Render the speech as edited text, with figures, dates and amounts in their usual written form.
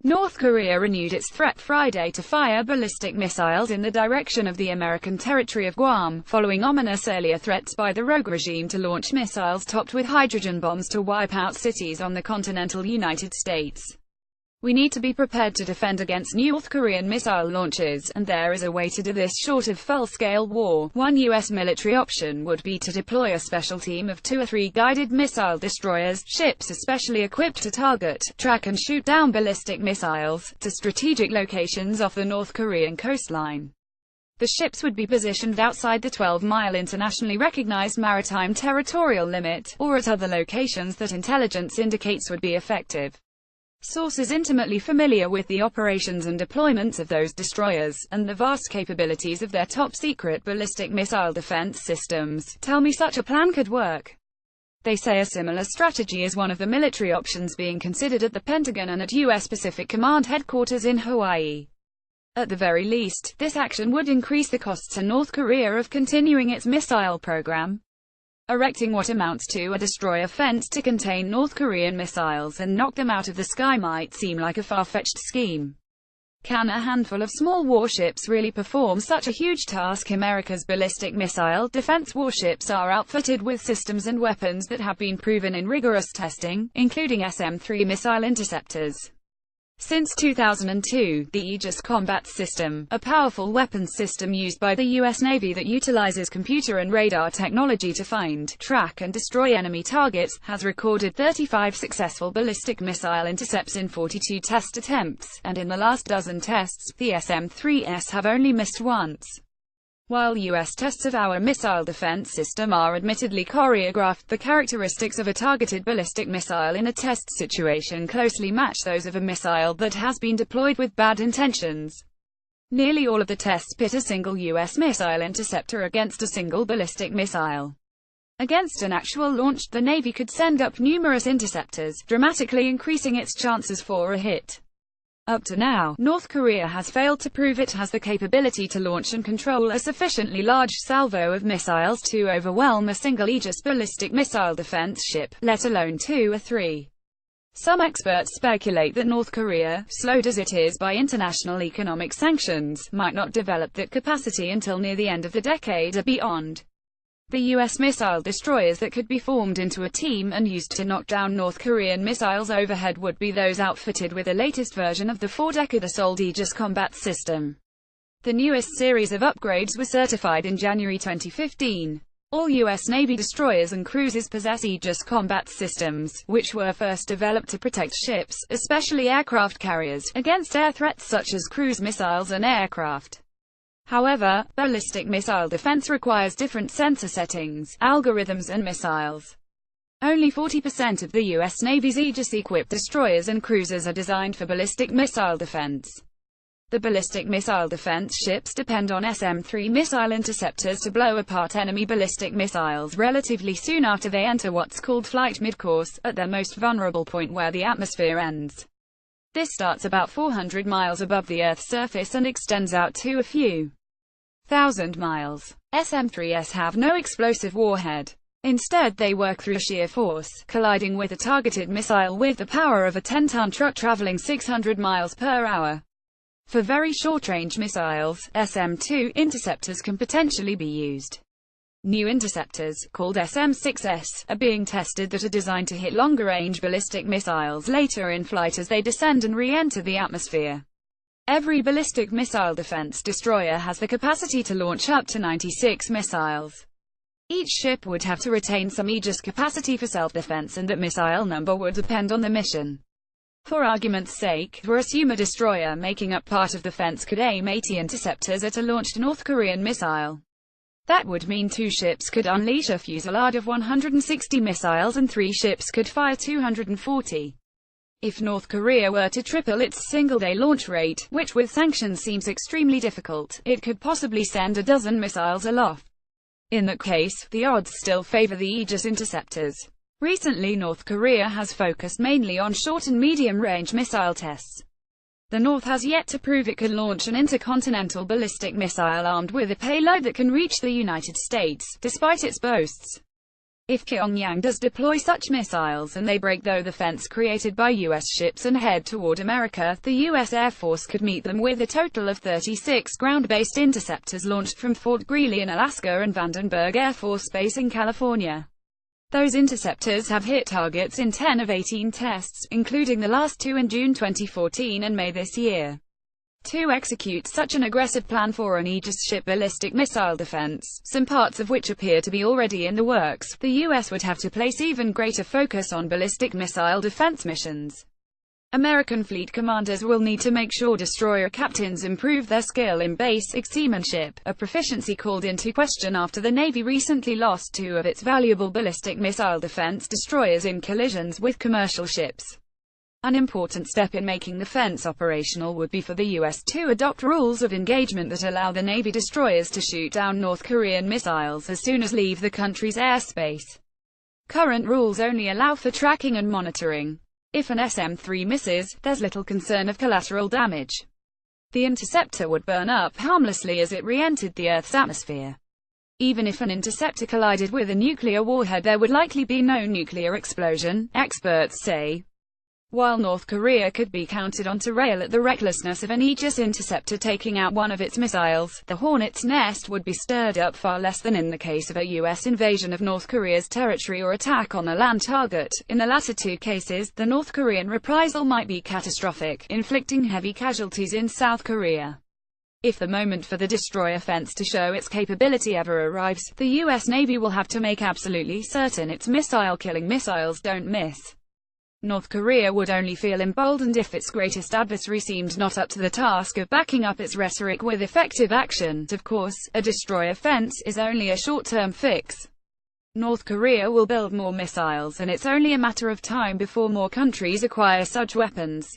North Korea renewed its threat Friday to fire ballistic missiles in the direction of the American territory of Guam, following ominous earlier threats by the rogue regime to launch missiles topped with hydrogen bombs to wipe out cities on the continental United States. "We need to be prepared to defend against North Korean missile launches, and there is a way to do this short of full-scale war. One U.S. military option would be to deploy a special team of 2 or 3 guided missile destroyers, ships especially equipped to target, track and shoot down ballistic missiles, to strategic locations off the North Korean coastline. The ships would be positioned outside the 12-mile internationally recognized maritime territorial limit, or at other locations that intelligence indicates would be effective." Sources intimately familiar with the operations and deployments of those destroyers, and the vast capabilities of their top-secret ballistic missile defense systems, tell me such a plan could work. They say a similar strategy is one of the military options being considered at the Pentagon and at U.S. Pacific Command headquarters in Hawaii. At the very least, this action would increase the costs to North Korea of continuing its missile program. Erecting what amounts to a destroyer fence to contain North Korean missiles and knock them out of the sky might seem like a far-fetched scheme. Can a handful of small warships really perform such a huge task? America's ballistic missile defense warships are outfitted with systems and weapons that have been proven in rigorous testing, including SM-3 missile interceptors. Since 2002, the Aegis Combat System, a powerful weapons system used by the U.S. Navy that utilizes computer and radar technology to find, track and destroy enemy targets, has recorded 35 successful ballistic missile intercepts in 42 test attempts, and in the last dozen tests, the SM-3s have only missed once. While U.S. tests of our missile defense system are admittedly choreographed, the characteristics of a targeted ballistic missile in a test situation closely match those of a missile that has been deployed with bad intentions. Nearly all of the tests pit a single U.S. missile interceptor against a single ballistic missile. Against an actual launch, the Navy could send up numerous interceptors, dramatically increasing its chances for a hit. Up to now, North Korea has failed to prove it has the capability to launch and control a sufficiently large salvo of missiles to overwhelm a single Aegis ballistic missile defense ship, let alone 2 or 3. Some experts speculate that North Korea, slowed as it is by international economic sanctions, might not develop that capacity until near the end of the decade or beyond. The U.S. missile destroyers that could be formed into a team and used to knock down North Korean missiles overhead would be those outfitted with the latest version of the 4-decade-old Aegis Combat System. The newest series of upgrades were certified in January 2015. All U.S. Navy destroyers and cruisers possess Aegis Combat Systems, which were first developed to protect ships, especially aircraft carriers, against air threats such as cruise missiles and aircraft. However, ballistic missile defense requires different sensor settings, algorithms and missiles. Only 40% of the U.S. Navy's Aegis-equipped destroyers and cruisers are designed for ballistic missile defense. The ballistic missile defense ships depend on SM-3 missile interceptors to blow apart enemy ballistic missiles relatively soon after they enter what's called flight midcourse, at their most vulnerable point where the atmosphere ends. This starts about 400 miles above the Earth's surface and extends out to a few thousand miles. SM-3s have no explosive warhead. Instead they work through sheer force, colliding with a targeted missile with the power of a 10-ton truck traveling 600 miles per hour. For very short-range missiles, SM-2 interceptors can potentially be used. New interceptors, called SM-6s, are being tested that are designed to hit longer-range ballistic missiles later in flight as they descend and re-enter the atmosphere. Every ballistic missile defense destroyer has the capacity to launch up to 96 missiles. Each ship would have to retain some Aegis capacity for self-defense, and that missile number would depend on the mission. For argument's sake, we assume a destroyer making up part of the fence could aim 80 interceptors at a launched North Korean missile. That would mean 2 ships could unleash a fusillade of 160 missiles and 3 ships could fire 240. If North Korea were to triple its single-day launch rate, which with sanctions seems extremely difficult, it could possibly send a dozen missiles aloft. In that case, the odds still favor the Aegis interceptors. Recently North Korea has focused mainly on short and medium-range missile tests. The North has yet to prove it can launch an intercontinental ballistic missile armed with a payload that can reach the United States, despite its boasts. If Pyongyang does deploy such missiles and they break through the fence created by U.S. ships and head toward America, the U.S. Air Force could meet them with a total of 36 ground-based interceptors launched from Fort Greely in Alaska and Vandenberg Air Force Base in California. Those interceptors have hit targets in 10 of 18 tests, including the last two in June 2014 and May this year. To execute such an aggressive plan for an Aegis ship ballistic missile defense, some parts of which appear to be already in the works, the U.S. would have to place even greater focus on ballistic missile defense missions. American fleet commanders will need to make sure destroyer captains improve their skill in basic seamanship, a proficiency called into question after the Navy recently lost two of its valuable ballistic missile defense destroyers in collisions with commercial ships. An important step in making the fence operational would be for the U.S. to adopt rules of engagement that allow the Navy destroyers to shoot down North Korean missiles as soon as leave the country's airspace. Current rules only allow for tracking and monitoring. If an SM-3 misses, there's little concern of collateral damage. The interceptor would burn up harmlessly as it re-entered the Earth's atmosphere. Even if an interceptor collided with a nuclear warhead, there would likely be no nuclear explosion, experts say. While North Korea could be counted on to rail at the recklessness of an Aegis interceptor taking out one of its missiles, the hornet's nest would be stirred up far less than in the case of a U.S. invasion of North Korea's territory or attack on a land target. In the latter two cases, the North Korean reprisal might be catastrophic, inflicting heavy casualties in South Korea. If the moment for the destroyer fence to show its capability ever arrives, the U.S. Navy will have to make absolutely certain its missile-killing missiles don't miss. North Korea would only feel emboldened if its greatest adversary seemed not up to the task of backing up its rhetoric with effective action. Of course, a destroyer fence is only a short-term fix. North Korea will build more missiles, and it's only a matter of time before more countries acquire such weapons.